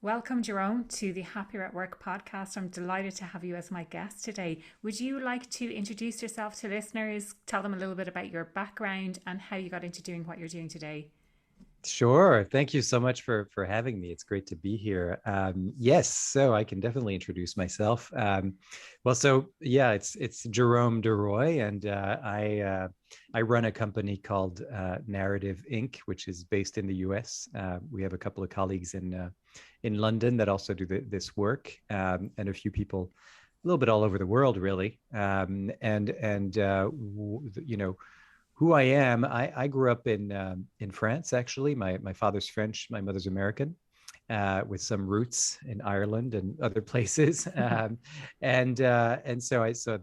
Welcome, Jerome, to the Happier at Work podcast. I'm delighted to have you as my guest today. Would you like to introduce yourself to listeners, tell them a little bit about your background and how you got into doing what you're doing today? Sure. Thank you so much for having me. It's great to be here. Yes, so I can definitely introduce myself. It's Jerome Deroy, and I run a company called Narativ Inc, which is based in the U.S. We have a couple of colleagues in London that also do this work, and a few people a little bit all over the world, really. You know who I am. I grew up in France, actually. My father's French, my mother's American, with some roots in Ireland and other places. So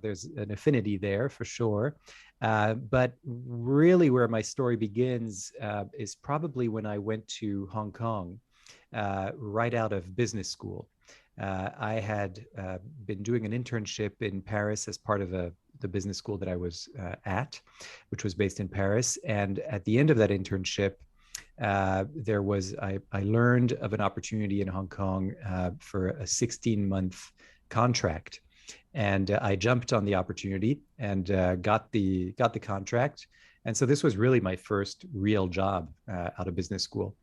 there's an affinity there for sure. But really, where my story begins is probably when I went to Hong Kong, right out of business school. I had been doing an internship in Paris as part of the business school that I was at, which was based in Paris. And at the end of that internship, I learned of an opportunity in Hong Kong for a 16-month contract. And I jumped on the opportunity and got the contract. And so this was really my first real job out of business school.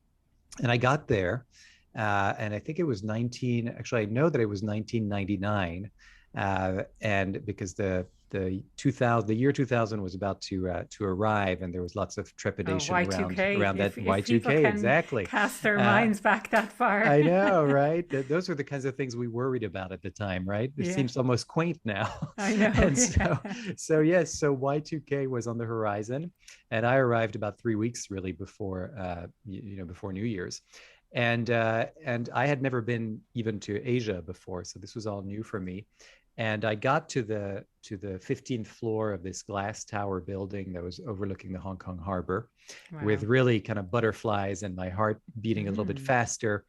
And I got there, and I think it was I know that it was 1999. And because the year 2000 was about to arrive, and there was lots of Oh, trepidation Y2K, around that if people Y2K. can Exactly. cast their Uh, minds back that far. I know, right? Those were the kinds of things we worried about at the time, right? It Yeah, seems almost quaint now. I know. And so Y2K was on the horizon, and I arrived about 3 weeks really before, before New Year's. And I had never been even to Asia before, so this was all new for me. And I got to the 15th floor of this glass tower building that was overlooking the Hong Kong harbor, with Wow. really kind of butterflies and my heart beating a little bit Mm. faster,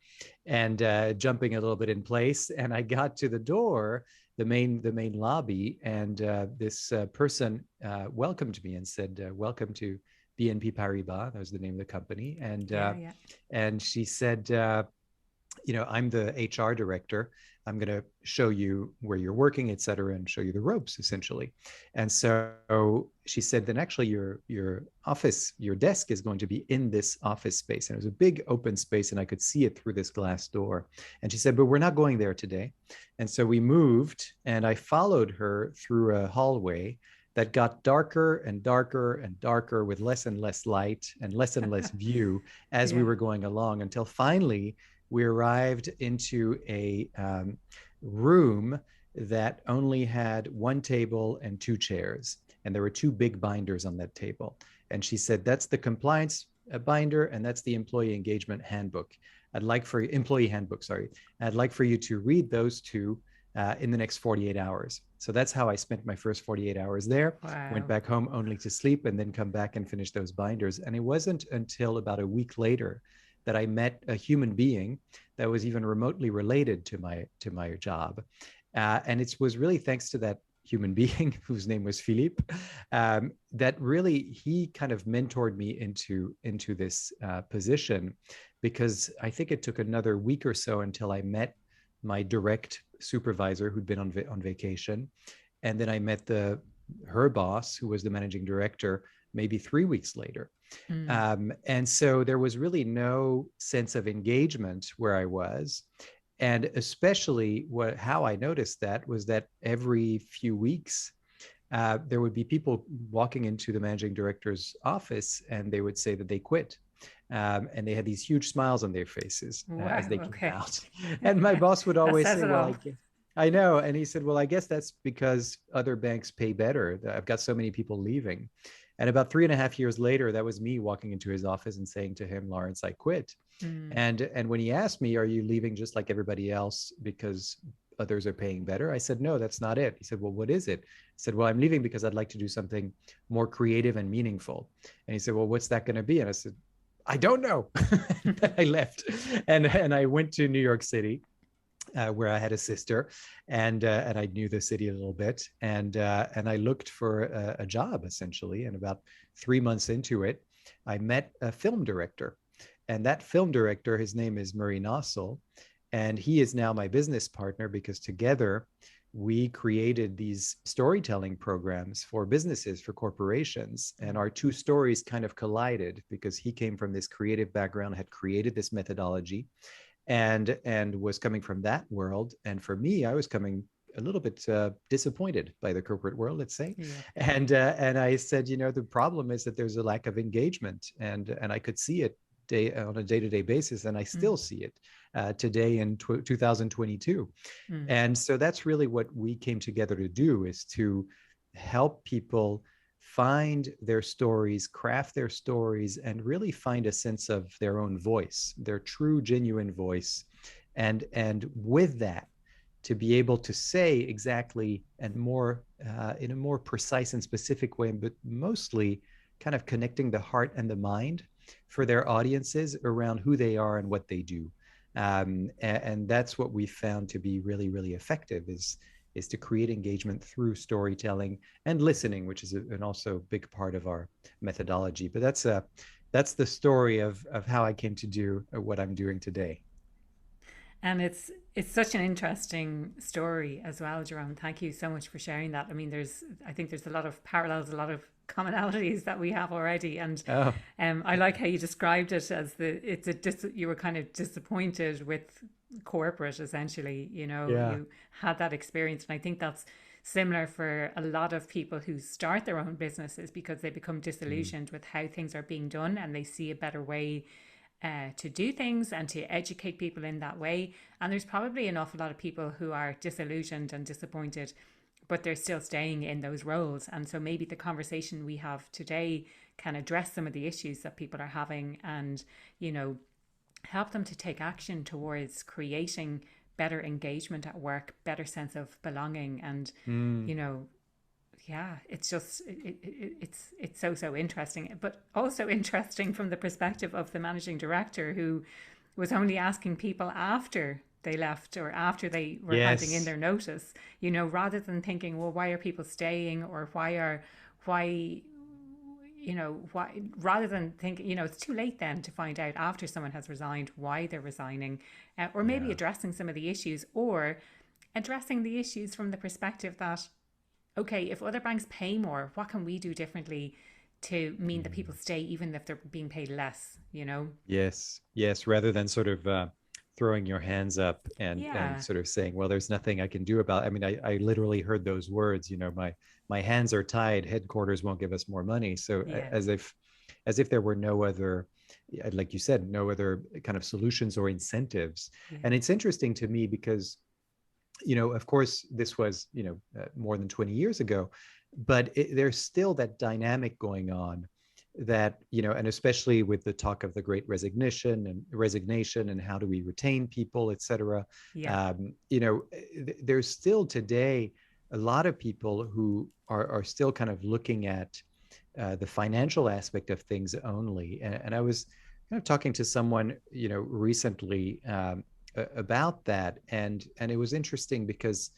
and jumping a little bit in place. And I got to the door, the main lobby, and this person welcomed me and said, "Welcome to BNP Paribas." That was the name of the company. Yeah, yeah. And she said, I'm the HR director. I'm going to show you where you're working, et cetera, and show you the ropes, essentially. And so she said, then actually your office, your desk is going to be in this office space. And it was a big open space, and I could see it through this glass door. And she said, but we're not going there today. And so we moved, and I followed her through a hallway that got darker and darker and darker, with less and less light and less view as we Yeah. were going along, until finally we arrived into a room that only had one table and two chairs. And there were two big binders on that table. And she said, that's the compliance binder, and that's the employee engagement handbook. Employee handbook, sorry. I'd like for you to read those two in the next 48 hours. So that's how I spent my first 48 hours there. Went Wow. back home only to sleep, and then come back and finish those binders. And it wasn't until about a week later that I met a human being that was even remotely related to my job. And it was really thanks to that human being, whose name was Philippe, that really he kind of mentored me into this position, because I think it took another week or so until I met my direct supervisor, who'd been on vacation. And then I met her boss, who was the managing director, maybe 3 weeks later. Mm. And so there was really no sense of engagement where I was. And especially how I noticed that was that every few weeks, there would be people walking into the managing director's office, and they would say that they quit. And they had these huge smiles on their faces as Wow. they came Okay. out. And my boss would That always says say, it well, all. I know. And he said, well, I guess that's because other banks pay better. I've got so many people leaving. And about 3.5 years later, that was me walking into his office and saying to him, Lawrence, I quit. Mm. And when he asked me, are you leaving just like everybody else because others are paying better? I said, no, that's not it. He said, well, what is it? I said, well, I'm leaving because I'd like to do something more creative and meaningful. And he said, well, what's that going to be? And I said, I don't know. I left, and I went to New York City, where I had a sister, and I knew the city a little bit, and I looked for a job, essentially. And about 3 months into it, I met a film director, and that film director, his name is Murray Nossel, And he is now my business partner because together we created these storytelling programs for businesses, for corporations. And our two stories kind of collided because he came from this creative background, had created this methodology, and was coming from that world. And for me, I was coming a little bit disappointed by the corporate world, let's say. Yeah. And I said, the problem is that there's a lack of engagement, and I could see it on a day-to-day basis, and I still see it today in 2022. And so that's really what we came together to do, is to help people find their stories, craft their stories, and really find a sense of their own voice, their true, genuine voice. And with that, to be able to say exactly and more in a more precise and specific way, but mostly kind of connecting the heart and the mind for their audiences around who they are and what they do. And that's what we found to be really, really effective, is to create engagement through storytelling and listening, which is an also big part of our methodology. But that's the story of how I came to do what I'm doing today. And it's such an interesting story as well, Jerome. Thank you so much for sharing that. I mean, I think there's a lot of parallels, a lot of commonalities that we have already. And Oh, I like how you described it as you were kind of disappointed with corporate, essentially. yeah. You had that experience, and I think that's similar for a lot of people who start their own businesses, because they become Mm. disillusioned with how things are being done, and they see a better way to do things and to educate people in that way. And there's probably an awful lot of people who are disillusioned and disappointed, but they're still staying in those roles. And so maybe the conversation we have today can address some of the issues that people are having, and, help them to take action towards creating better engagement at work, better sense of belonging. And, Mm. you know, yeah, it's just it's so interesting, but also interesting from the perspective of the managing director, who was only asking people after they left or after they were handing in Yes. their notice, rather than thinking, well, why are people staying, or why why, rather than think, it's too late then to find out after someone has resigned why they're resigning, or maybe Yeah. addressing some of the issues, or addressing the issues from the perspective that, okay, if other banks pay more, what can we do differently to mean that people Mm. stay even if they're being paid less, Yes. Yes. Rather than sort of throwing your hands up and Yeah, sort of saying, well, there's nothing I can do about it. I mean, I literally heard those words, my hands are tied, headquarters won't give us more money. So yeah, as if there were no other, like you said, no other kind of solutions or incentives. yeah, And it's interesting to me because, of course, this was, more than 20 years ago, but there's still that dynamic going on that, and especially with the talk of the great resignation and how do we retain people, et cetera. yeah, There's still today a lot of people who are still kind of looking at the financial aspect of things only. And I was kind of talking to someone, recently, about that, and it was interesting because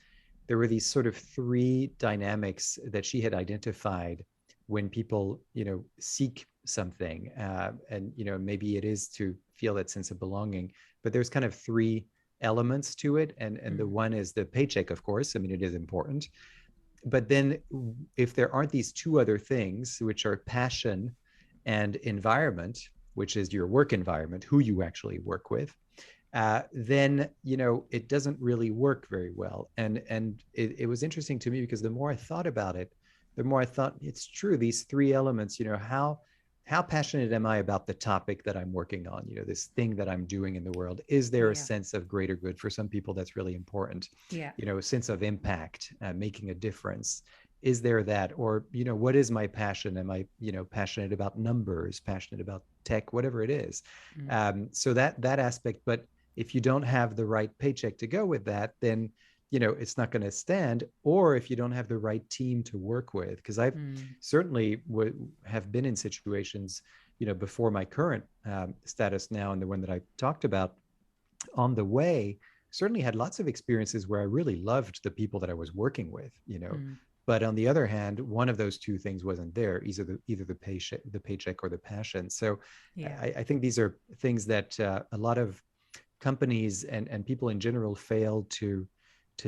there were these sort of three dynamics that she had identified when people, seek something, and maybe it is to feel that sense of belonging, but there's kind of three elements to it, and the mm, one is the paycheck, of course. I mean, it is important, but then if there aren't these two other things, which are passion and environment, which is your work environment, who you actually work with, then it doesn't really work very well. And it was interesting to me because the more I thought about it, the more I thought it's true. These three elements, how passionate am I about the topic that I'm working on? This thing that I'm doing in the world. Is there a yeah, sense of greater good? For some people, that's really important. yeah, A sense of impact, making a difference. Is there that? Or what is my passion? Am I passionate about numbers, passionate about tech, whatever it is? mm, So that aspect. But if you don't have the right paycheck to go with that, then it's not going to stand. Or if you don't have the right team to work with, because I've mm, certainly have been in situations, before my current status now, and the one that I talked about on the way, certainly had lots of experiences where I really loved the people that I was working with, mm, but on the other hand, one of those two things wasn't there, either the paycheck or the passion. So yeah, I think these are things that a lot of companies and people in general fail to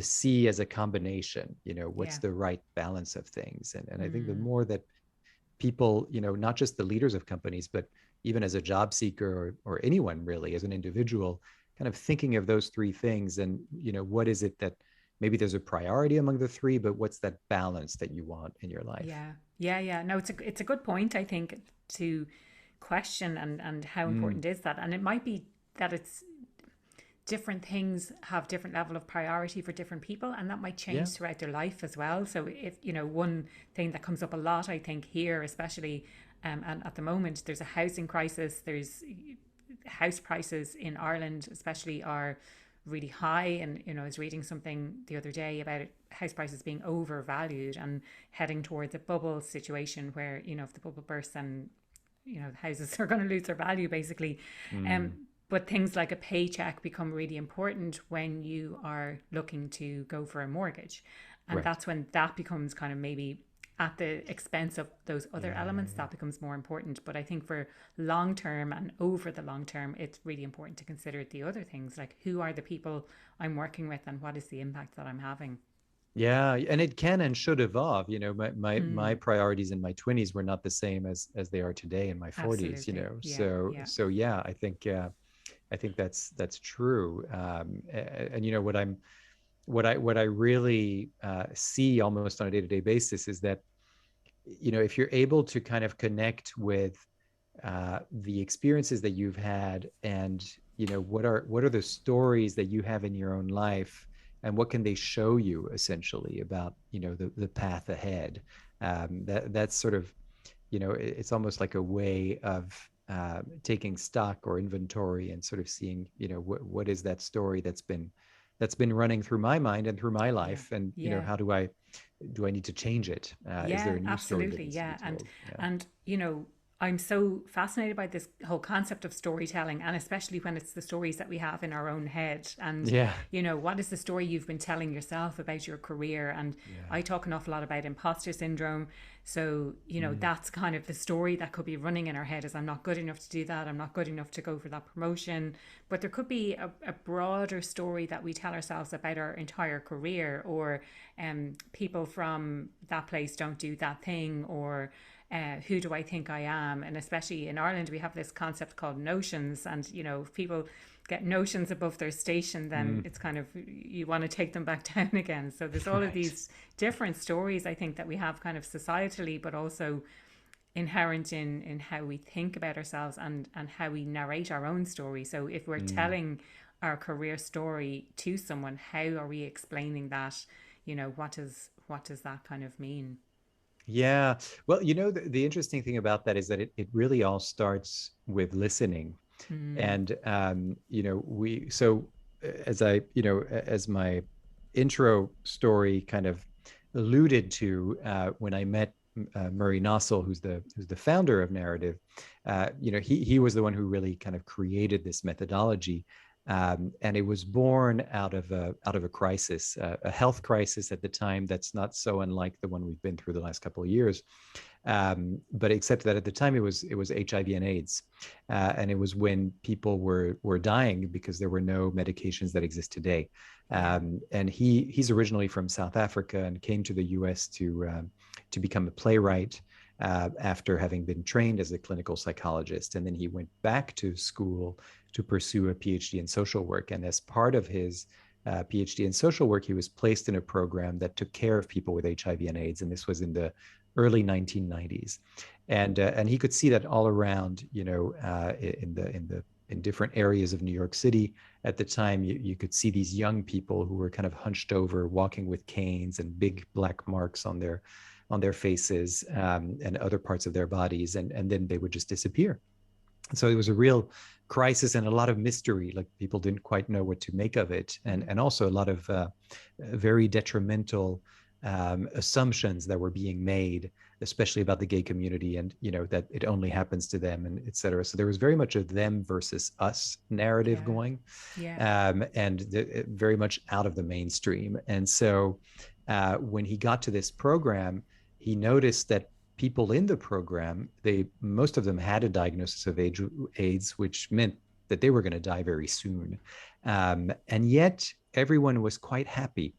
see as a combination, what's Yeah. the right balance of things. And I think the Mm. more that people, not just the leaders of companies, but even as a job seeker or anyone really, as an individual, kind of thinking of those three things and, what is it that maybe there's a priority among the three, but what's that balance that you want in your life? Yeah. Yeah. Yeah. No, it's a good point, I think, to question and how Mm, important is that. And it might be that it's different things have different level of priority for different people, and that might yeah. change throughout their life as well. So if one thing that comes up a lot, I think here especially, and at the moment there's a housing crisis. There's house prices in Ireland especially are really high, and I was reading something the other day about house prices being overvalued and heading towards a bubble situation where if the bubble bursts, and the houses are going to lose their value basically. um Mm, but things like a paycheck become really important when you are looking to go for a mortgage, and right. that's when that becomes kind of maybe at the expense of those other Yeah, elements, yeah. that becomes more important. But I think for long term and over the long term, it's really important to consider the other things, like who are the people I'm working with and what is the impact that I'm having. Yeah, and it can and should evolve. My Mm, priorities in my 20s were not the same as they are today in my 40s. absolutely. Yeah. So Yeah. yeah, I think that's true. And what I really see almost on a day-to-day basis is that if you're able to kind of connect with the experiences that you've had, and what are the stories that you have in your own life, and what can they show you essentially about the path ahead. That's sort of, it's almost like a way of taking stock or inventory and sort of seeing what is that story that's been running through my mind and through my Yeah. life, and Yeah. how do I need to change it? Is there Yeah, a new story that absolutely. needs to be Yeah. And told? Yeah. and I'm so fascinated by this whole concept of storytelling, and especially when it's the stories that we have in our own head. And Yeah. what is the story you've been telling yourself about your career? And Yeah. I talk an awful lot about imposter syndrome. So, Mm. that's kind of the story that could be running in our head, is I'm not good enough to do that. I'm not good enough to go for that promotion. But there could be a broader story that we tell ourselves about our entire career, or people from that place don't do that thing, or who do I think I am? And especially in Ireland, we have this concept called notions. And, if people get notions above their station, then Mm. it's kind of, you want to take them back down again. So there's all of Right. these different stories, I think, that we have kind of societally, but also inherent in how we think about ourselves, and how we narrate our own story. So if we're Mm. telling our career story to someone, how are we explaining that? What does that kind of mean? Yeah. Well, the interesting thing about that is that it really all starts with listening. Mm, And, as as my intro story kind of alluded to, when I met Murray Nossel, who's the founder of Narrative, he was the one who really kind of created this methodology. And it was born out of a crisis, a health crisis at the time that's not so unlike the one we've been through the last couple of years. But except that at the time it was HIV and AIDS, and it was when people were dying because there were no medications that exist today. yeah. And he's originally from South Africa and came to the U.S. to become a playwright. After having been trained as a clinical psychologist. And then he went back to school to pursue a PhD in social work. And as part of his PhD in social work, he was placed in a program that took care of people with HIV and AIDS. And this was in the early 1990s. And he could see that all around, in different areas of New York City at the time. You could see these young people who were kind of hunched over, walking with canes and big black marks on their faces, and other parts of their bodies, and then they would just disappear. So it was a real crisis and a lot of mystery. Like, people didn't quite know what to make of it, and also a lot of very detrimental assumptions that were being made, especially about the gay community, and that it only happens to them, and et cetera. So there was very much a them versus us narrative Yeah. going, Yeah. and very much out of the mainstream. And so when he got to this program, he noticed that people in the program, most of them had a diagnosis of AIDS, which meant that they were going to die very soon. And yet everyone was quite happy.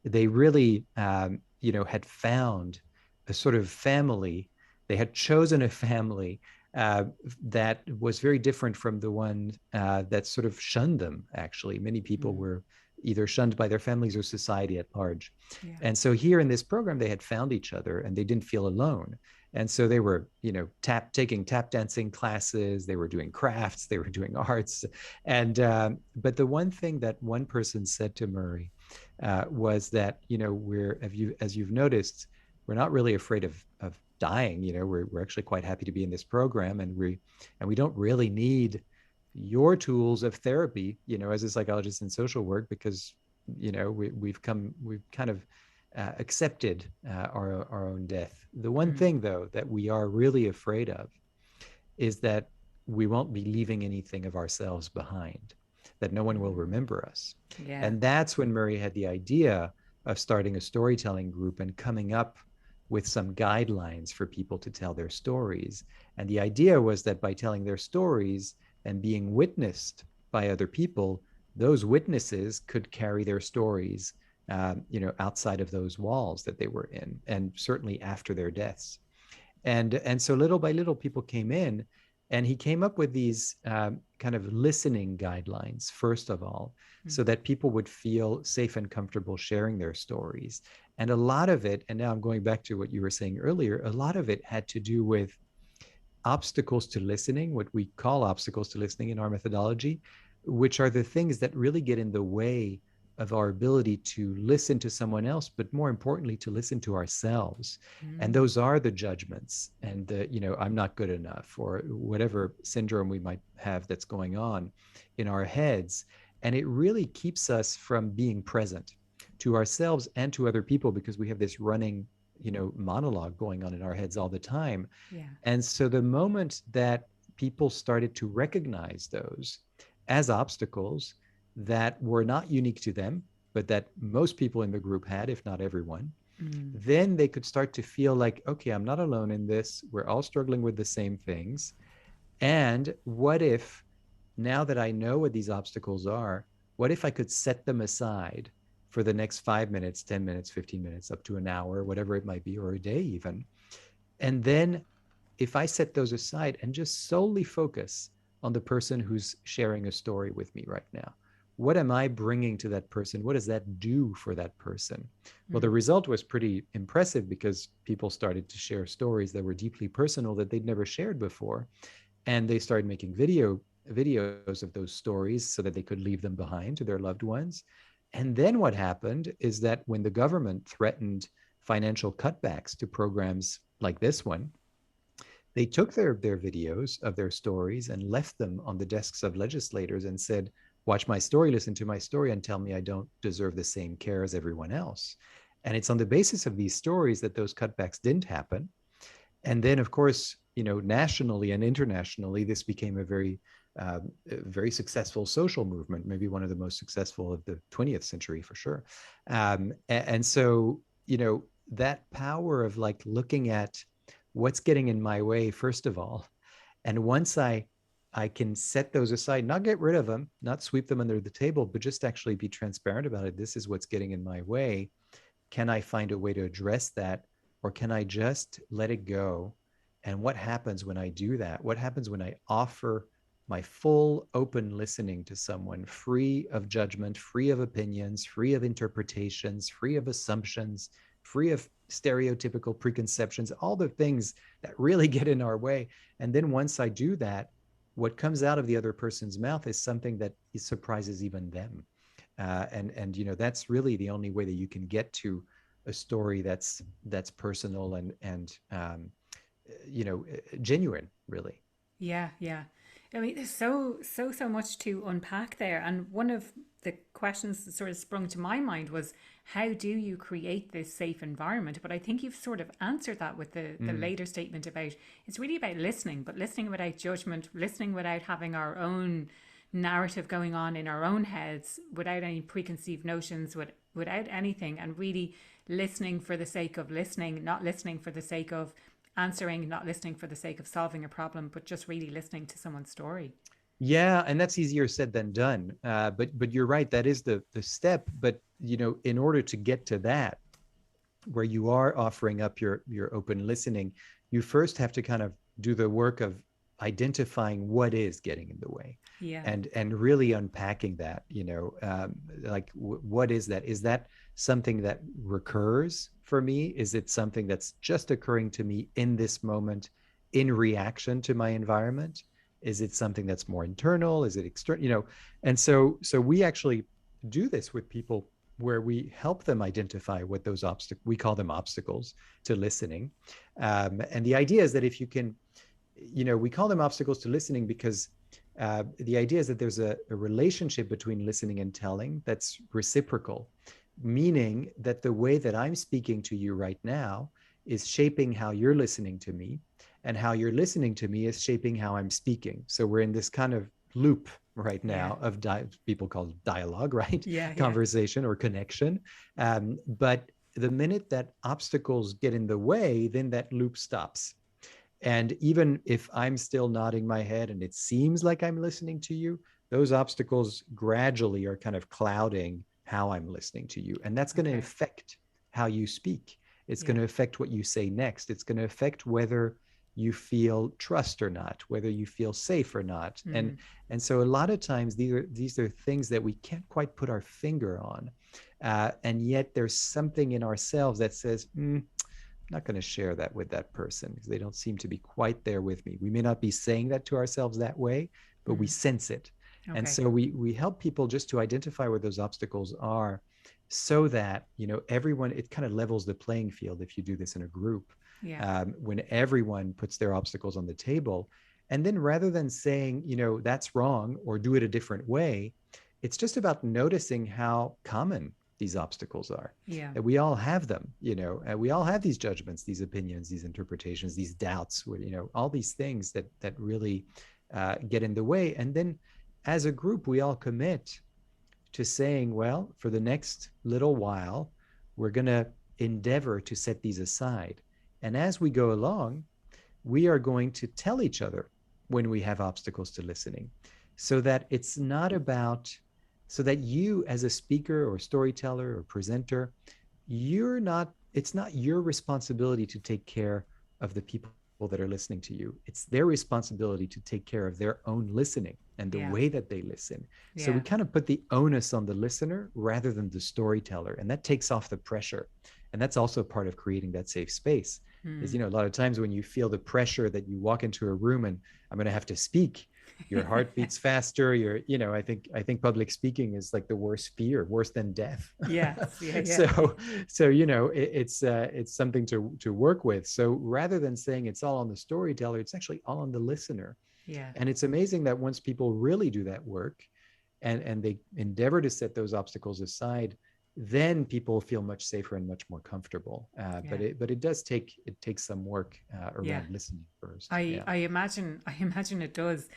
They really, had found a sort of family. They had chosen a family that was very different from the one that sort of shunned them, actually. Many people were either shunned by their families or society at large. Yeah. And so here in this program, they had found each other and they didn't feel alone. And so they were, taking tap dancing classes, they were doing crafts, they were doing arts. And, but the one thing that one person said to Murray was that, as you've noticed, we're not really afraid of dying. We're actually quite happy to be in this program, and we don't really need your tools of therapy, as a psychologist in social work, because, we've kind of accepted our own death. The one thing, though, that we are really afraid of is that we won't be leaving anything of ourselves behind, that no one will remember us. Yeah. And that's when Murray had the idea of starting a storytelling group and coming up with some guidelines for people to tell their stories. And the idea was that by telling their stories and being witnessed by other people, those witnesses could carry their stories, outside of those walls that they were in, and certainly after their deaths. And so little by little, people came in, and he came up with these kind of listening guidelines, first of all, so that people would feel safe and comfortable sharing their stories. And a lot of it, and now I'm going back to what you were saying earlier, a lot of it had to do with obstacles to listening, what we call obstacles to listening in our methodology, which are the things that really get in the way of our ability to listen to someone else, but more importantly, to listen to ourselves. And those are the judgments and the, I'm not good enough, or whatever syndrome we might have that's going on in our heads. And it really keeps us from being present to ourselves and to other people, because we have this running, monologue going on in our heads all the time. Yeah. And so the moment that people started to recognize those as obstacles that were not unique to them, but that most people in the group had, if not everyone, then they could start to feel like, okay, I'm not alone in this. We're all struggling with the same things. And what if, now that I know what these obstacles are, what if I could set them aside for the next 5 minutes, 10 minutes, 15 minutes, up to an hour, whatever it might be, or a day even. And then if I set those aside and just solely focus on the person who's sharing a story with me right now, what am I bringing to that person? What does that do for that person? Well, the result was pretty impressive, because people started to share stories that were deeply personal that they'd never shared before. And they started making videos of those stories so that they could leave them behind to their loved ones. And then what happened is that when the government threatened financial cutbacks to programs like this one, they took their videos of their stories and left them on the desks of legislators and said, watch my story, listen to my story, and tell me I don't deserve the same care as everyone else. And it's on the basis of these stories that those cutbacks didn't happen. And then, of course, nationally and internationally, this became a very successful social movement, maybe one of the most successful of the 20th century for sure. And so, that power of like looking at what's getting in my way, first of all, and once I can set those aside, not get rid of them, not sweep them under the table, but just actually be transparent about it. This is what's getting in my way. Can I find a way to address that? Or can I just let it go? And what happens when I do that? What happens when I offer my full open listening to someone, free of judgment, free of opinions, free of interpretations, free of assumptions, free of stereotypical preconceptions, all the things that really get in our way. And then once I do that, what comes out of the other person's mouth is something that surprises even them. And that's really the only way that you can get to a story that's personal and genuine, really. Yeah, yeah. I mean, there's so much to unpack there. And one of the questions that sort of sprung to my mind was, how do you create this safe environment? But I think you've sort of answered that with the later statement about, it's really about listening, but listening without judgment, listening without having our own narrative going on in our own heads, without any preconceived notions, without anything, and really listening for the sake of listening, not listening for the sake of answering, not listening for the sake of solving a problem, but just really listening to someone's story. Yeah, and that's easier said than done. But you're right. That is the step. But in order to get to that, where you are offering up your open listening, you first have to kind of do the work of identifying what is getting in the way, Yeah. and really unpacking that. Like what is that? Is that something that recurs for me? Is it something that's just occurring to me in this moment, in reaction to my environment? Is it something that's more internal? Is it external? And so we actually do this with people, where we help them identify what those obstacles, we call them obstacles to listening. And the idea is that if you can, we call them obstacles to listening because the idea is that there's a relationship between listening and telling that's reciprocal, meaning that the way that I'm speaking to you right now is shaping how you're listening to me, and how you're listening to me is shaping how I'm speaking. So we're in this kind of loop right Yeah. now of people call it dialogue, right? Yeah. Yeah. Conversation or connection. But the minute that obstacles get in the way, then that loop stops. And even if I'm still nodding my head and it seems like I'm listening to you, those obstacles gradually are kind of clouding how I'm listening to you. And that's going to Okay. affect how you speak. It's going Yeah. to affect what you say next. It's going to affect whether you feel trust or not, whether you feel safe or not. And Mm. so a lot of times these are things that we can't quite put our finger on. And yet there's something in ourselves that says, not going to share that with that person because they don't seem to be quite there with me. We may not be saying that to ourselves that way, but we Mm. sense it. And Okay. so we help people just to identify where those obstacles are, so that, everyone, it kind of levels the playing field if you do this in a group, Yeah. when everyone puts their obstacles on the table. And then rather than saying, that's wrong or do it a different way, it's just about noticing how common these obstacles are, Yeah. that we all have them, and we all have these judgments, these opinions, these interpretations, these doubts, all these things that really get in the way. And then as a group, we all commit to saying, well, for the next little while, we're going to endeavor to set these aside. And as we go along, we are going to tell each other when we have obstacles to listening, so that it's not about, so that you as a speaker or storyteller or presenter, it's not your responsibility to take care of the people that are listening to you. It's their responsibility to take care of their own listening and the Yeah. way that they listen. So we Yeah. kind of put the onus on the listener rather than the storyteller, and that takes off the pressure. And that's also part of creating that safe space. Is, Mm. a lot of times when you feel the pressure that you walk into a room and I'm going to have to speak, your heart beats faster. I think public speaking is like the worst fear, worse than death. Yes. Yeah. Yeah. So it's something to work with. So rather than saying it's all on the storyteller, it's actually all on the listener. Yeah. And it's amazing that once people really do that work, and they endeavor to set those obstacles aside, then people feel much safer and much more comfortable. Yeah. But it takes some work Yeah. around listening first. I Yeah. I imagine I imagine it does.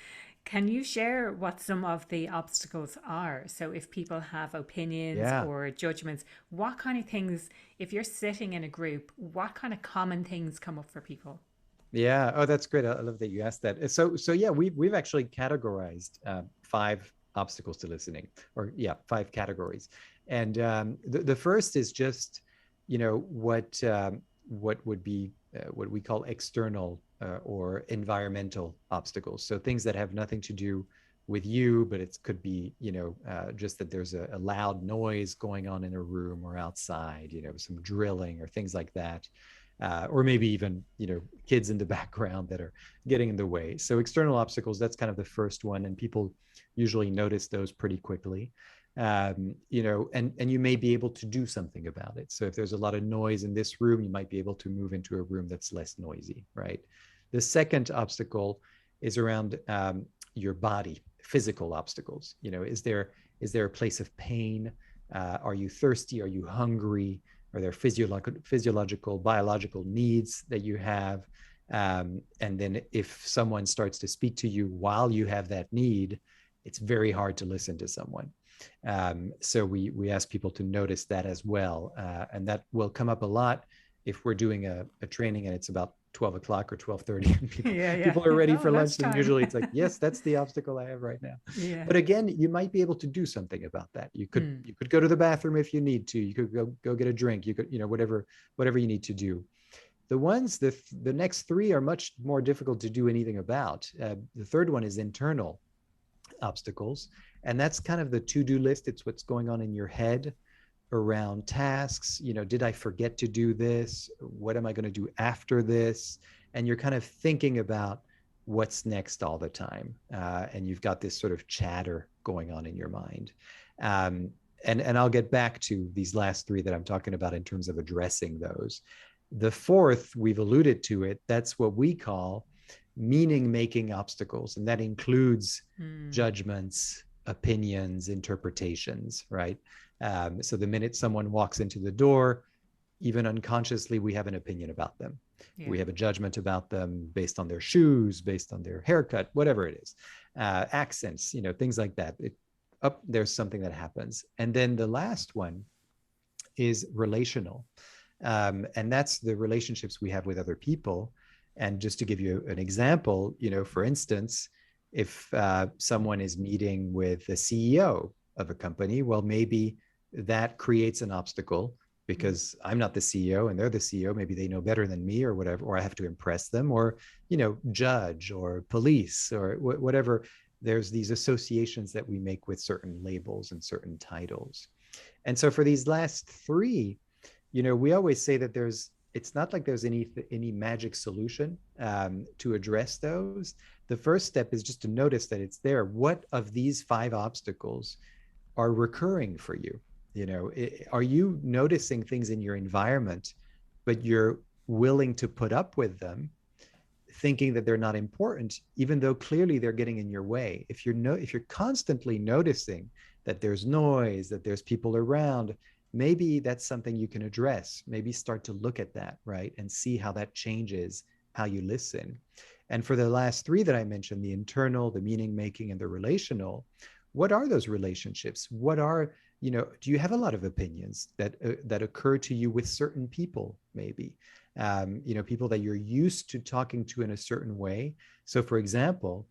Can you share what some of the obstacles are? So if people have opinions Yeah. or judgments, what kind of things, if you're sitting in a group, what kind of common things come up for people? Yeah. Oh, that's great. I love that you asked that. So yeah, we've actually categorized 5 obstacles to listening, or yeah, 5 categories. And the first is just, what would be what we call external or environmental obstacles. So things that have nothing to do with you, but it could be, just that there's a loud noise going on in a room or outside, some drilling or things like that. Or maybe even, kids in the background that are getting in the way. So external obstacles, that's kind of the first one. And people usually notice those pretty quickly. And you may be able to do something about it. So if there's a lot of noise in this room, you might be able to move into a room that's less noisy, right? The second obstacle is around your body, physical obstacles. Is there a place of pain? Are you thirsty? Are you hungry? Are there physiological, biological needs that you have? And then if someone starts to speak to you while you have that need, it's very hard to listen to someone. So we ask people to notice that as well. And that will come up a lot if we're doing a training and it's about 12 o'clock or 12:30, and Yeah, yeah. people are ready Oh, for lunch, then lunchtime. usually it's like, yes, that's the obstacle I have right now. Yeah. But again, you might be able to do something about that. Mm. You could go to the bathroom if you need to. You could go get a drink. You could, whatever you need to do. The next three are much more difficult to do anything about. The third one is internal obstacles, and that's kind of the to-do list. It's what's going on in your head around tasks. Did I forget to do this? What am I going to do after this? And you're kind of thinking about what's next all the time, and you've got this sort of chatter going on in your mind. um, and I'll get back to these last three that I'm talking about in terms of addressing those. The fourth, we've alluded to it, that's what we call meaning making obstacles, and that includes Mm. judgments, opinions, interpretations, right? So the minute someone walks into the door, even unconsciously, we have an opinion about them. Yeah. We have a judgment about them based on their shoes, based on their haircut, whatever it is, accents, things like that. There's something that happens. And then the last one is relational. And that's the relationships we have with other people. And just to give you an example, for instance, if someone is meeting with the CEO of a company, well, maybe that creates an obstacle because I'm not the CEO and they're the CEO. Maybe they know better than me or whatever, or I have to impress them, or, judge or police or whatever. There's these associations that we make with certain labels and certain titles. And so for these last three, we always say that it's not like there's any magic solution to address those. The first step is just to notice that it's there. What of these five obstacles are recurring for you? Are you noticing things in your environment, but you're willing to put up with them, thinking that they're not important, even though clearly they're getting in your way? If you're constantly noticing that there's noise, that there's people around, maybe that's something you can address. Maybe start to look at that, right? And see how that changes how you listen. And for the last three that I mentioned, the internal, the meaning making, and the relational, what are those relationships? Do you have a lot of opinions that occur to you with certain people, maybe? People that you're used to talking to in a certain way. So for example,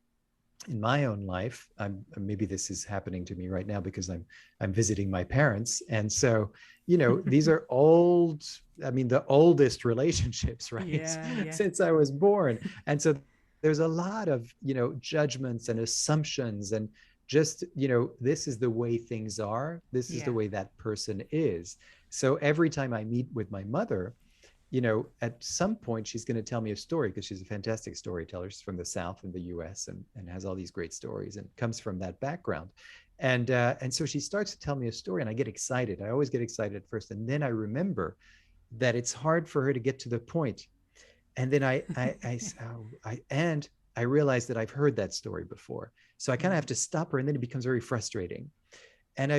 in my own life, maybe this is happening to me right now because I'm visiting my parents, and so these are old. I mean, the oldest relationships, right? Yeah, yeah. Since I was born, and so there's a lot of judgments and assumptions, and just this is the way things are. This is the Yeah. way that person is. So every time I meet with my mother, at some point she's going to tell me a story because she's a fantastic storyteller. She's from the South in the US and has all these great stories and comes from that background. And so she starts to tell me a story and I get excited. I always get excited at first. And then I remember that it's hard for her to get to the point. And then I realize that I've heard that story before. So I kind of have to stop her, and then it becomes very frustrating. And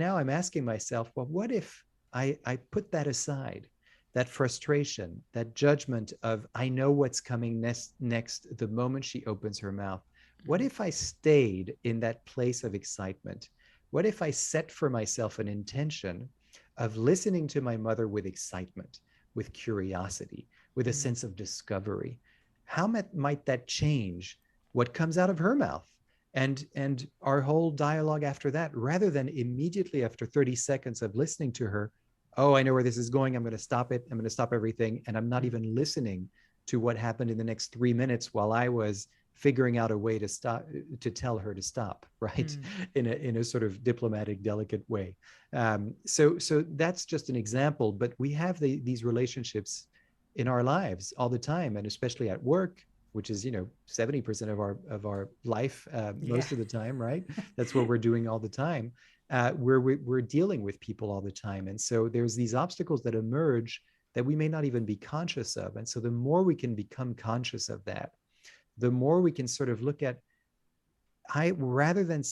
now I'm asking myself, well, what if I put that aside? That frustration, that judgment of, I know what's coming next the moment she opens her mouth. What if I stayed in that place of excitement? What if I set for myself an intention of listening to my mother with excitement, with curiosity, with a sense of discovery? How might that change what comes out of her mouth? And our whole dialogue after that, rather than immediately after 30 seconds of listening to her, oh, I know where this is going. I'm going to stop it. I'm going to stop everything. And I'm not even listening to what happened in the next 3 minutes while I was figuring out a way to stop, to tell her to stop, right? In a sort of diplomatic, delicate way. So that's just an example, but we have these relationships in our lives all the time, and especially at work, which is 70% of our life most of the time, right? That's what we're doing all the time. Where we're dealing with people all the time. And so there's these obstacles that emerge that we may not even be conscious of. And so the more we can become conscious of that, the more we can sort of look at, rather than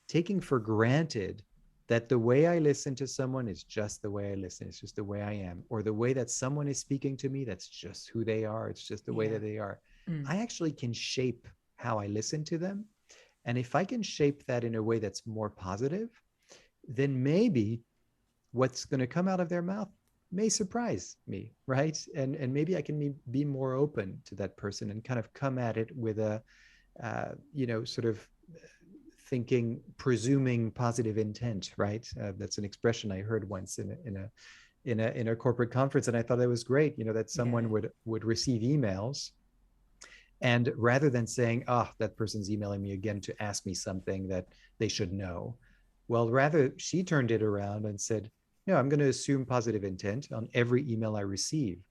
taking for granted that the way I listen to someone is just the way I listen, it's just the way I am, or the way that someone is speaking to me, that's just who they are, it's just the way that they are. I actually can shape how I listen to them. And if I can shape that in a way that's more positive, then maybe what's going to come out of their mouth may surprise me, right? And maybe I can be more open to that person and kind of come at it with a sort of presuming positive intent, right? That's an expression I heard once in a corporate conference, and I thought that was great. That someone Yeah. would receive emails, and rather than saying, "Oh, that person's emailing me again to ask me something that they should know," well, rather she turned it around and said, "No, I'm going to assume positive intent on every email I receive."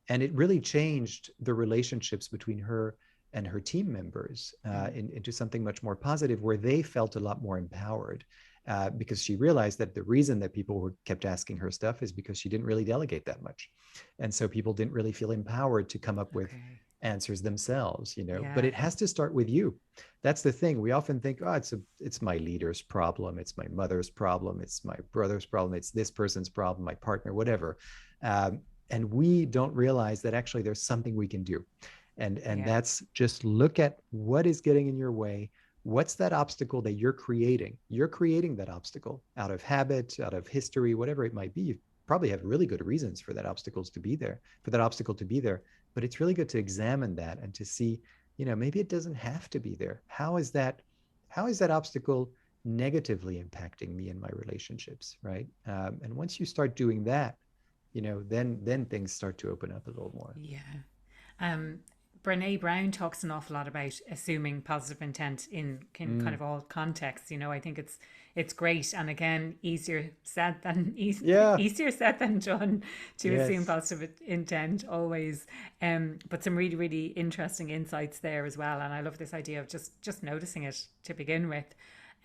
And it really changed the relationships between her and her team members into something much more positive, where they felt a lot more empowered, because she realized that the reason that people kept asking her stuff is because she didn't really delegate that much. And so people didn't really feel empowered to come up with Okay. answers themselves, but Yeah. it has to start with you. That's the thing. We often think, oh, it's my leader's problem, it's my mother's problem, it's my brother's problem, it's this person's problem, my partner, whatever. And we don't realize that actually there's something we can do, and Yeah. that's just look at what is getting in your way. What's that obstacle that you're creating that obstacle out of habit, out of history, whatever it might be. You probably have really good reasons for that obstacle to be there, but it's really good to examine that and to see, maybe it doesn't have to be there. How is that obstacle negatively impacting me in my relationships, right? And once you start doing that, then things start to open up a little more. Yeah. Um, Brene Brown talks an awful lot about assuming positive intent in kind Mm, of all contexts. I think it's great, and again, easier said than yeah. easier said than done to assume Yes. positive intent always. But some really really interesting insights there as well, and I love this idea of just noticing it to begin with.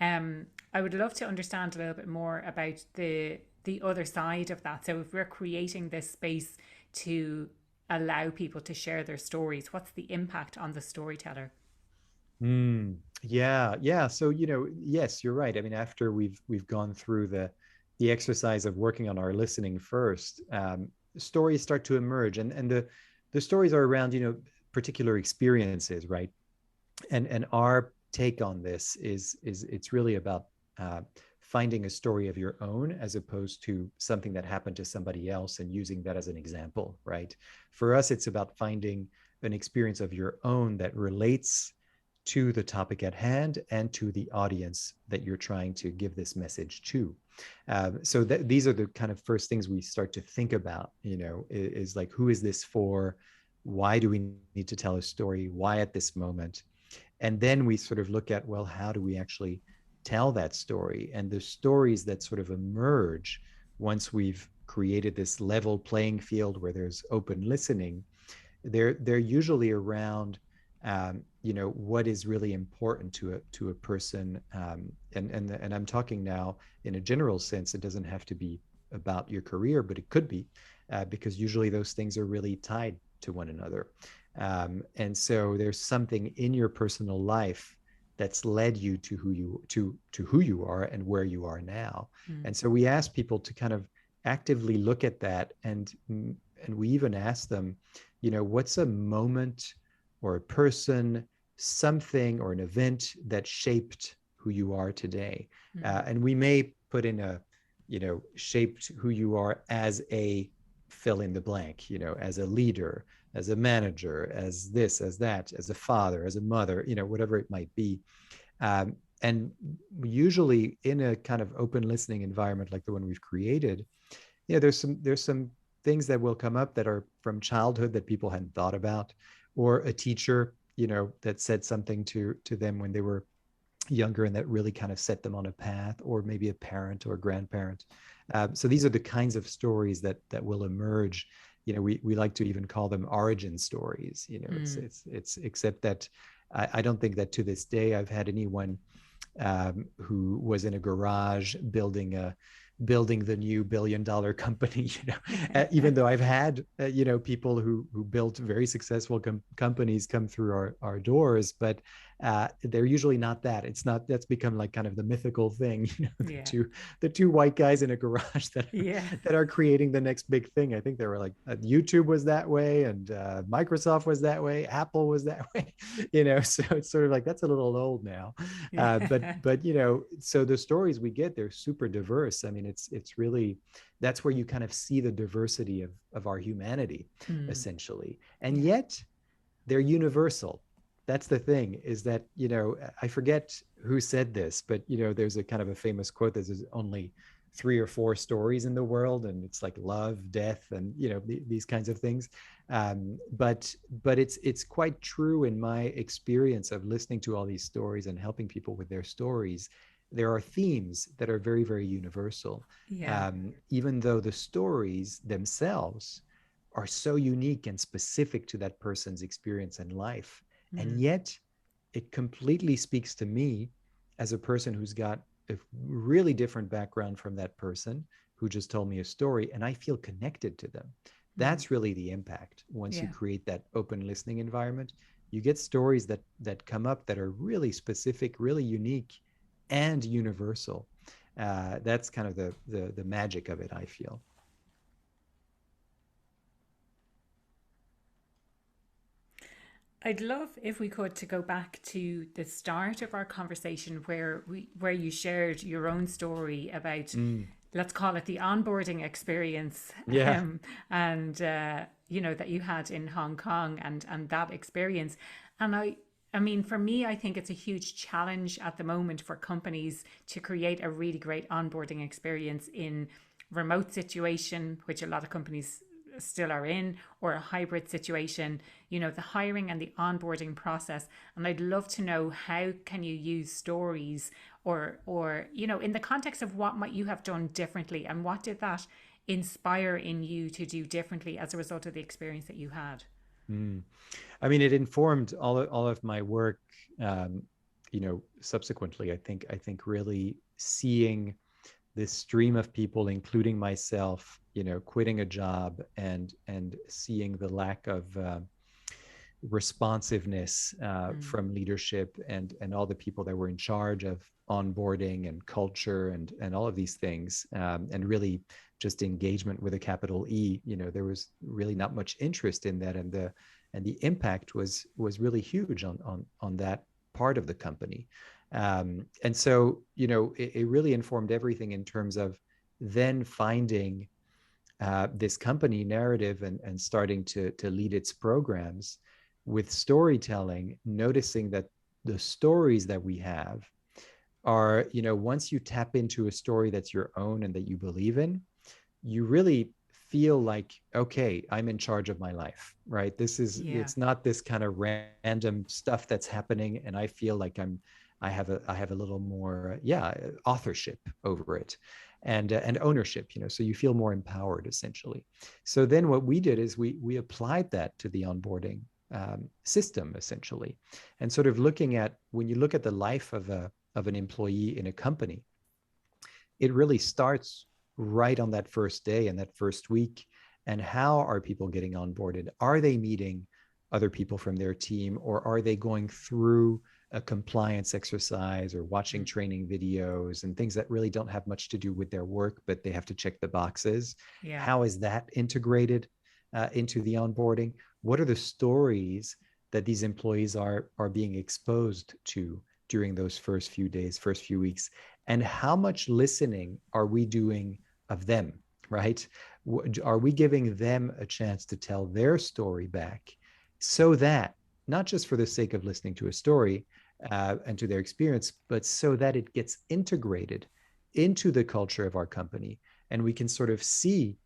I would love to understand a little bit more about the other side of that. So if we're creating this space to allow people to share their stories, what's the impact on the storyteller? Yeah, yeah. So, yes, you're right. I mean, after we've gone through the exercise of working on our listening first, stories start to emerge, and the stories are around, particular experiences, right? And our take on this is it's really about uh, finding a story of your own as opposed to something that happened to somebody else and using that as an example, right? For us, it's about finding an experience of your own that relates to the topic at hand and to the audience that you're trying to give this message to. So these are the kind of first things we start to think about, is like, who is this for? Why do we need to tell a story? Why at this moment? And then we sort of look at, well, how do we actually tell that story? And the stories that sort of emerge once we've created this level playing field where there's open listening, they're usually around, what is really important to a person, and I'm talking now in a general sense. It doesn't have to be about your career, but it could be, because usually those things are really tied to one another. And so there's something in your personal life that's led you to who you are and where you are now. Mm. And so we ask people to kind of actively look at that, and we even ask them, what's a moment or a person, something or an event that shaped who you are today? Mm. And we may put in shaped who you are as a fill in the blank, as a leader, as a manager, as this, as that, as a father, as a mother, whatever it might be. And usually in a kind of open listening environment like the one we've created, there's some things that will come up that are from childhood that people hadn't thought about, or a teacher, that said something to them when they were younger and that really kind of set them on a path, or maybe a parent or a grandparent. So these are the kinds of stories that will emerge. We like to even call them origin stories. Mm. It's except that I don't think that to this day I've had anyone who was in a garage building the new billion-dollar company. Even though I've had people who built very successful companies come through our doors, but they're usually not that. It's not, that's become like kind of the mythical thing, Yeah. the two white guys in a garage Yeah. that are creating the next big thing. I think they were like, YouTube was that way, and Microsoft was that way, Apple was that way, so it's sort of like, that's a little old now. Yeah. But so the stories we get, they're super diverse. I mean, it's really, that's where you kind of see the diversity of our humanity, Mm. essentially. And Yeah. yet they're universal. That's the thing, is that, I forget who said this, but, there's a kind of a famous quote that there's only 3 or 4 stories in the world, and it's like love, death, and, these kinds of things. But it's quite true in my experience of listening to all these stories and helping people with their stories. There are themes that are very, very universal, Yeah. even though the stories themselves are so unique and specific to that person's experience in life. And Mm. yet it completely speaks to me as a person who's got a really different background from that person who just told me a story, and I feel connected to them. Mm. That's really the impact. Once you Yeah. create that open listening environment, you get stories that come up that are really specific, really unique, and universal. That's kind of the magic of it, I feel. I'd love if we could to go back to the start of our conversation where you shared your own story about, Mm, let's call it the onboarding experience, yeah. and that you had in Hong Kong, and that experience. And I mean, for me, I think it's a huge challenge at the moment for companies to create a really great onboarding experience in remote situation, which a lot of companies still are in, or a hybrid situation. The hiring and the onboarding process. And I'd love to know, how can you use stories, or in the context of what might you have done differently, and what did that inspire in you to do differently as a result of the experience that you had? Mm. I mean, it informed all of my work, um, subsequently. I think really seeing this stream of people, including myself, quitting a job, and seeing the lack of responsiveness Mm. from leadership, and all the people that were in charge of onboarding and culture, and all of these things, and really just engagement with a capital E. There was really not much interest in that, and the impact was really huge on that part of the company. And so, it really informed everything in terms of then finding this company Narativ, and starting to lead its programs with storytelling, noticing that the stories that we have are, once you tap into a story that's your own and that you believe in, you really feel like, okay, I'm in charge of my life, right? Yeah. It's not this kind of random stuff that's happening, and I feel like I have a little more, yeah, authorship over it, and ownership, so you feel more empowered, essentially. So then what we did is we applied that to the onboarding system, essentially, and sort of looking at, when you look at the life of an employee in a company, it really starts right on that first day and that first week. And how are people getting onboarded? Are they meeting other people from their team, or are they going through a compliance exercise, or watching Mm. training videos and things that really don't have much to do with their work, but they have to check the boxes? Yeah. How is that integrated into the onboarding? What are the stories that these employees are being exposed to during those first few days, first few weeks? And how much listening are we doing of them, right? Are we giving them a chance to tell their story back, so that, not just for the sake of listening to a story and to their experience, but so that it gets integrated into the culture of our company, and we can sort of see,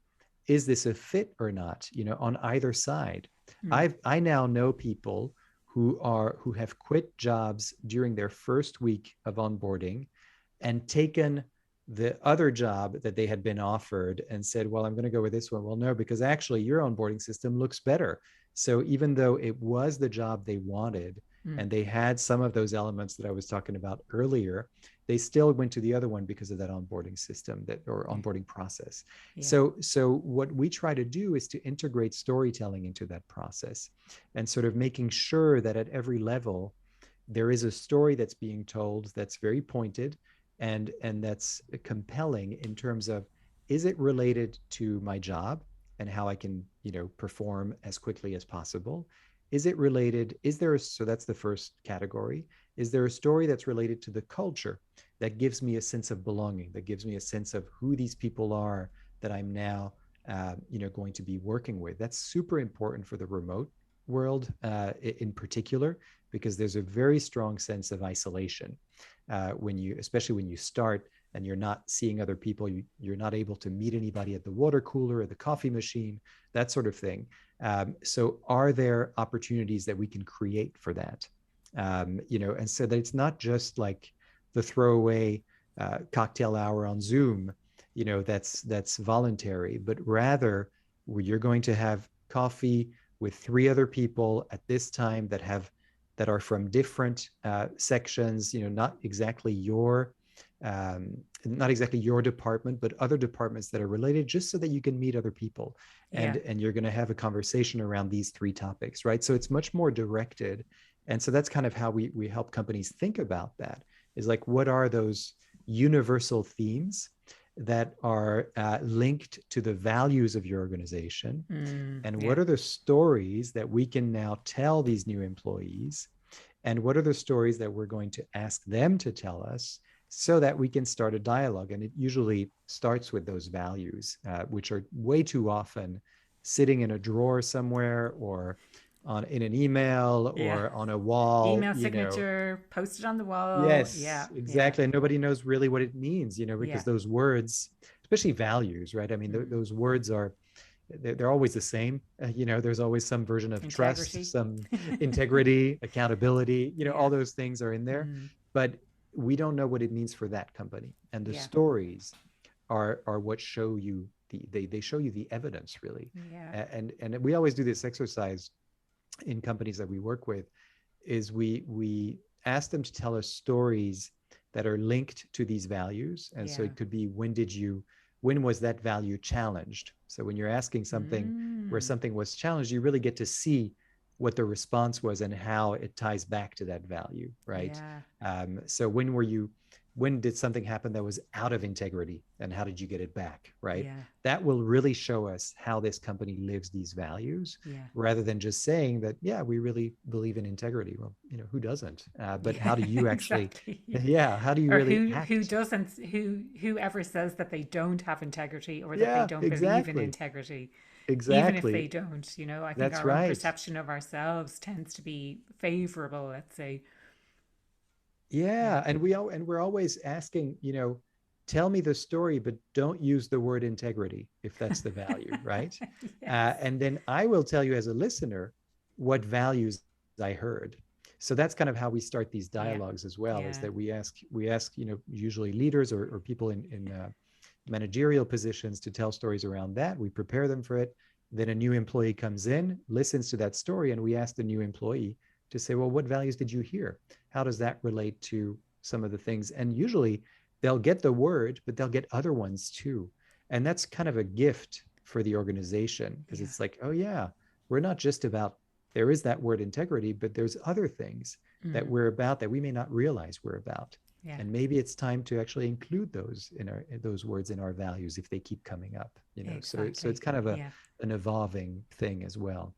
is this a fit or not, on either side? Mm. I now know people who have quit jobs during their first week of onboarding, and taken the other job that they had been offered, and said, well, I'm going to go with this one. Well, no, because actually your onboarding system looks better. So even though it was the job they wanted, Mm. and they had some of those elements that I was talking about earlier, they still went to the other one because of that onboarding system, or Yeah. onboarding process. Yeah. So what we try to do is to integrate storytelling into that process, and sort of making sure that at every level, there is a story that's being told that's very pointed and that's compelling in terms of, is it related to my job and how I can, perform as quickly as possible? Is it related? So that's the first category. Is there a story that's related to the culture that gives me a sense of belonging, that gives me a sense of who these people are that I'm now, going to be working with? That's super important for the remote world in particular, because there's a very strong sense of isolation especially when you start and you're not seeing other people, you're not able to meet anybody at the water cooler or the coffee machine, that sort of thing. So are there opportunities that we can create for that? And so that it's not just like the throwaway cocktail hour on Zoom, that's voluntary, but rather where you're going to have coffee with 3 other people at this time that are from different sections, not exactly your department, but other departments that are related, just so that you can meet other people, and you're going to have a conversation around these 3 topics, right? So it's much more directed, and so that's kind of how we help companies think about that. Is like, what are those universal themes that are linked to the values of your organization, and what are the stories that we can now tell these new employees, and what are the stories that we're going to ask them to tell us, so that we can start a dialogue. And it usually starts with those values, which are way too often sitting in a drawer somewhere, or in an email, or on a wall, email signature posted on the wall. Yes, exactly. And nobody knows really what it means, because those words, especially values, right? I mean, those words they're always the same. There's always some version of integrity. Trust, some integrity, accountability, all those things are in there. But we don't know what it means for that company. And the stories are what show you they show you the evidence, really. And we always do this exercise in companies that we work with, is we ask them to tell us stories that are linked to these values. And so it could be, when was that value challenged? So when you're asking something where something was challenged, you really get to see what the response was and how it ties back to that value, right? So when did something happen that was out of integrity, and how did you get it back, right? That will really show us how this company lives these values, rather than just saying that, we really believe in integrity. Well, who doesn't? But how do you actually, how do you really act? Who doesn't, whoever says that they don't have integrity, or that they don't believe in integrity. Even if they don't, I think our own perception of ourselves tends to be favorable, let's say. And we're always asking, tell me the story, but don't use the word integrity if that's the value, right? And then I will tell you as a listener what values I heard. So that's kind of how we start these dialogues as well, is that we ask, usually leaders or people in managerial positions to tell stories around that. We prepare them for it. Then a new employee comes in, listens to that story, and we ask the new employee to say, well, what values did you hear? How does that relate to some of the things? And usually they'll get the word, but they'll get other ones too. And that's kind of a gift for the organization, because it's like, we're not just about, there is that word integrity, but there's other things that we're about that we may not realize we're about. And maybe it's time to actually include those words in our values if they keep coming up, Exactly. So it's kind of an evolving thing as well.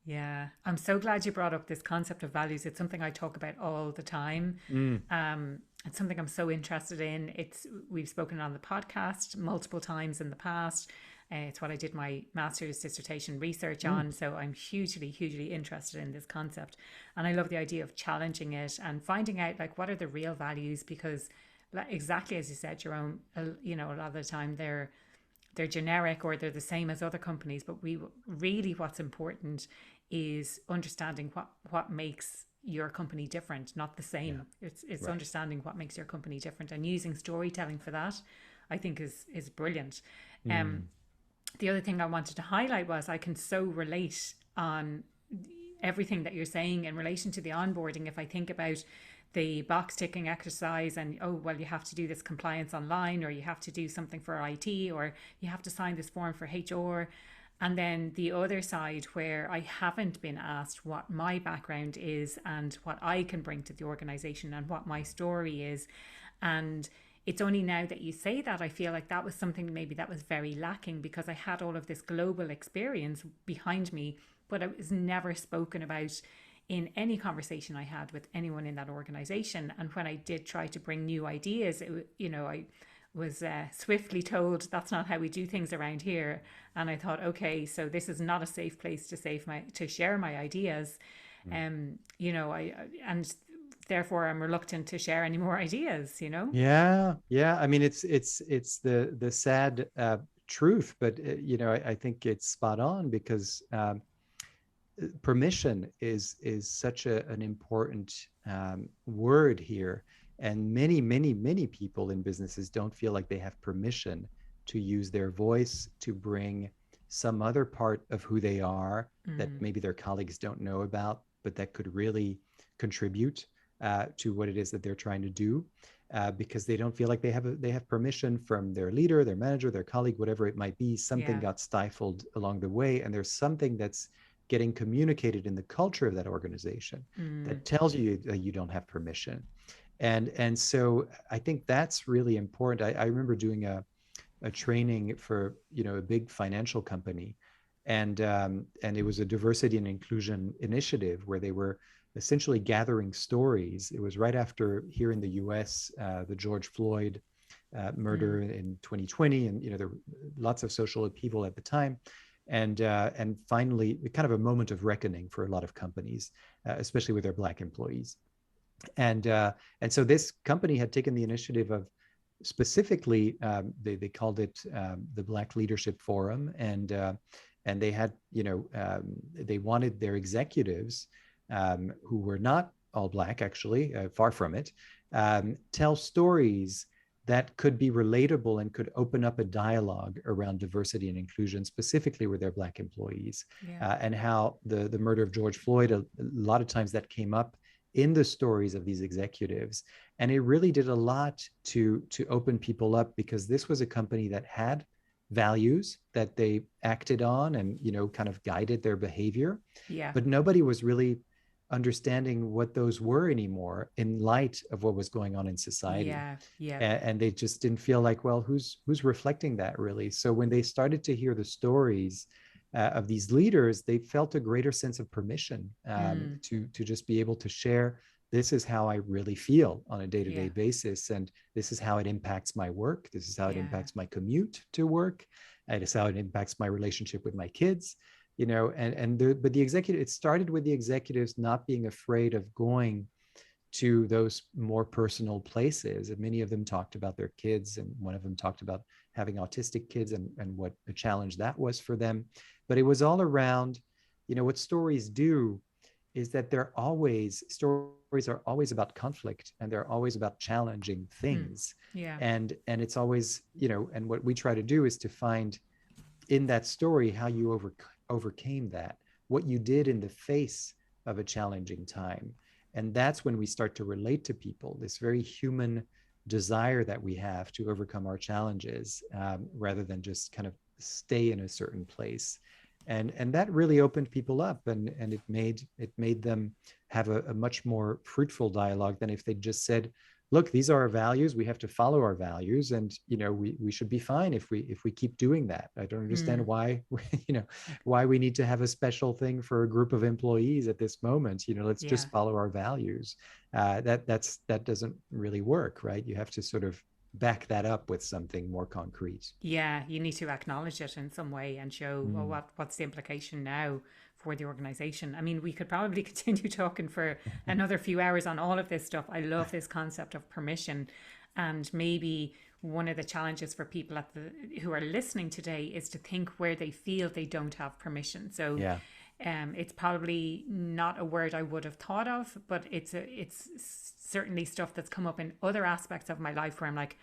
I'm so glad you brought up this concept of values. It's something I talk about all the time. It's something I'm so interested in. We've spoken on the podcast multiple times in the past. It's what I did my master's dissertation research on. So I'm hugely interested in this concept. And I love the idea of challenging it and finding out, like, what are the real values? Because exactly as you said, Jerome, a lot of the time they're generic, or they're the same as other companies. But what's important is understanding what makes your company different, not the same. It's understanding what makes your company different, and using storytelling for that, I think is brilliant. The other thing I wanted to highlight was, I can so relate on everything that you're saying in relation to the onboarding. If I think about the box ticking exercise, and you have to do this compliance online, or you have to do something for IT, or you have to sign this form for HR, And then the other side where I haven't been asked what my background is and what I can bring to the organization and what my story is. And it's only now that you say that I feel like that was something maybe that was very lacking, because I had all of this global experience behind me, but it was never spoken about in any conversation I had with anyone in that organization. And when I did try to bring new ideas, I was swiftly told that's not how we do things around here. And I thought, okay, so this is not a safe place to share my ideas. Mm. I and therefore I'm reluctant to share any more ideas. Yeah, yeah. I mean, it's the sad truth, but I think it's spot on because permission is such an important word here, and many people in businesses don't feel like they have permission to use their voice to bring some other part of who they are that maybe their colleagues don't know about, but that could really contribute to what it is that they're trying to do. Because they don't feel like they have permission from their leader, their manager, their colleague, whatever it might be. Something Yeah. got stifled along the way, and there's something that's getting communicated in the culture of that organization that tells you that you don't have permission. And so I think that's really important. I remember doing a training for a big financial company, and it was a diversity and inclusion initiative where they were essentially gathering stories. It was right after here in the US, the George Floyd murder in 2020, and there were lots of social upheaval at the time. And finally, kind of a moment of reckoning for a lot of companies, especially with their Black employees. And so this company had taken the initiative of specifically, they called it the Black Leadership Forum, and they had they wanted their executives, who were not all Black, actually, far from it, tell stories that could be relatable and could open up a dialogue around diversity and inclusion, specifically with their Black employees. Yeah. And how the murder of George Floyd, a lot of times that came up in the stories of these executives. And it really did a lot to open people up, because this was a company that had values that they acted on and kind of guided their behavior. Yeah. But nobody was really understanding what those were anymore in light of what was going on in society. Yeah. Yeah. And they just didn't feel like, well, who's reflecting that really? So when they started to hear the stories of these leaders, they felt a greater sense of permission to just be able to share, this is how I really feel on a day-to-day basis, and this is how it impacts my work, this is how it impacts my commute to work, and it's how it impacts my relationship with my kids. But the executive, it started with the executives not being afraid of going to those more personal places. And many of them talked about their kids, and one of them talked about having autistic kids and what a challenge that was for them. But it was all around, what stories do is that stories are always about conflict, and they're always about challenging things. Yeah. And it's always, and what we try to do is to find in that story how you overcame that, what you did in the face of a challenging time. And that's when we start to relate to people, this very human desire that we have to overcome our challenges, rather than just kind of stay in a certain place. And that really opened people up, and it made them have a much more fruitful dialogue than if they just said, look, these are our values, we have to follow our values, and we should be fine if we keep doing that. I don't understand why why we need to have a special thing for a group of employees at this moment. Let's just follow our values. That doesn't really work, right? You have to sort of back that up with something more concrete. Yeah, you need to acknowledge it in some way and show, well, what's the implication now for the organization. I mean, we could probably continue talking for another few hours on all of this stuff. I love this concept of permission, and maybe one of the challenges for people who are listening today is to think where they feel they don't have permission. So it's probably not a word I would have thought of, but it's certainly stuff that's come up in other aspects of my life where I'm like,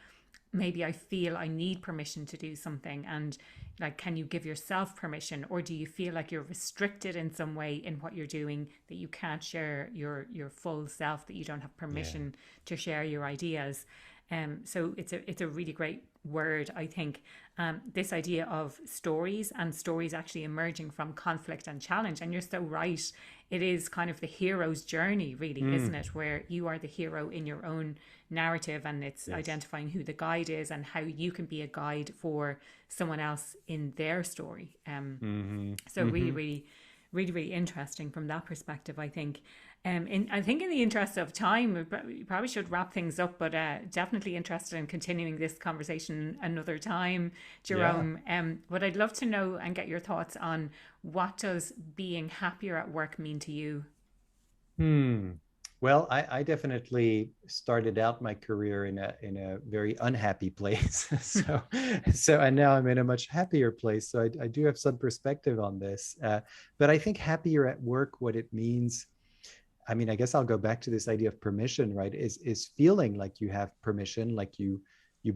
maybe I feel I need permission to do something. And like, can you give yourself permission, or do you feel like you're restricted in some way in what you're doing, that you can't share your full self, that you don't have permission to share your ideas? So it's a really great word, I think. This idea of stories, and stories actually emerging from conflict and challenge. And you're so right. It is kind of the hero's journey, really, isn't it? Where you are the hero in your own narrative, and it's Yes. identifying who the guide is and how you can be a guide for someone else in their story. Mm-hmm. So really, Mm-hmm. really, really, really interesting from that perspective, I think. I think in the interest of time, we probably should wrap things up, but definitely interested in continuing this conversation another time, Yeah. Jerome. What I'd love to know and get your thoughts on, what does being happier at work mean to you? Hmm. Well, I definitely started out my career in a very unhappy place. So and now I'm in a much happier place. So I do have some perspective on this. But I think happier at work, what it means, I mean, I guess I'll go back to this idea of permission, right? Is feeling like you have permission, like you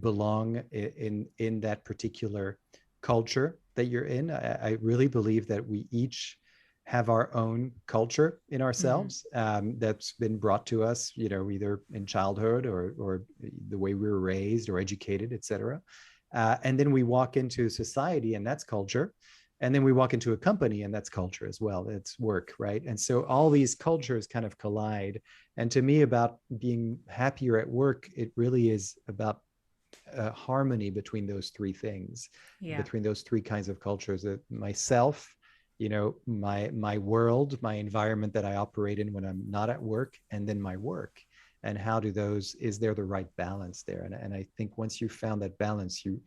belong in that particular culture that you're in. I really believe that we each have our own culture in Mm-hmm. ourselves, that's been brought to us, either in childhood or the way we were raised or educated, etc. And then we walk into society, and that's culture. And then we walk into a company, and that's culture as well. It's work, right? And so all these cultures kind of collide. And to me, about being happier at work, it really is about harmony between those three things, Yeah. between those three kinds of cultures. That myself, my world, my environment that I operate in when I'm not at work, and then my work. And how do those, is there the right balance there? And I think once you've found that balance, you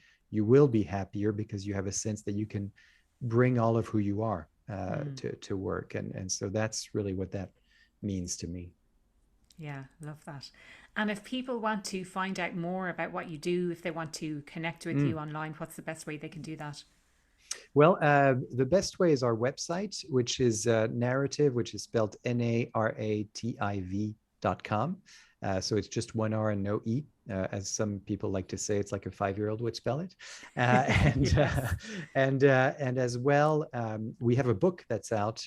will be happier, because you have a sense that you can bring all of who you are Mm. to work. And so that's really what that means to me. Yeah, love that. And if people want to find out more about what you do, if they want to connect with Mm. you online, what's the best way they can do that? Well, the best way is our website, which is narrative, which is spelled NARATIV.com. So it's just one R and no E, as some people like to say. It's like a 5-year-old would spell it. And Yes. and as well, we have a book that's out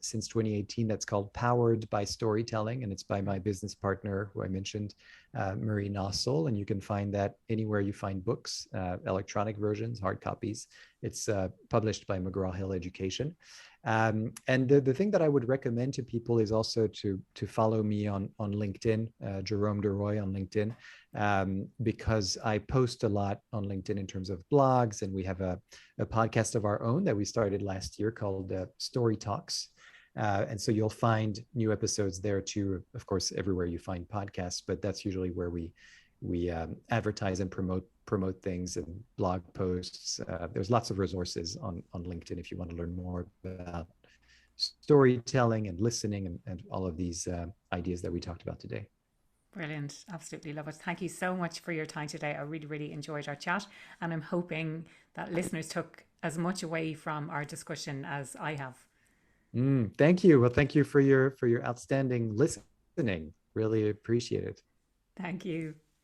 since 2018 that's called Powered by Storytelling, and it's by my business partner, who I mentioned, Marie Nossel. And you can find that anywhere you find books, electronic versions, hard copies. It's published by McGraw-Hill Education. And the thing that I would recommend to people is also to follow me on LinkedIn, Jerome Deroy on LinkedIn, because I post a lot on LinkedIn in terms of blogs, and we have a podcast of our own that we started last year called Story Talks. And so you'll find new episodes there too, of course, everywhere you find podcasts, but that's usually where we advertise and promote things and blog posts. There's lots of resources on LinkedIn if you want to learn more about storytelling and listening, and all of these ideas that we talked about today. Brilliant. Absolutely love it. Thank you so much for your time today. I really, really enjoyed our chat. And I'm hoping that listeners took as much away from our discussion as I have. Thank you. Well, thank you for your outstanding listening. Really appreciate it. Thank you.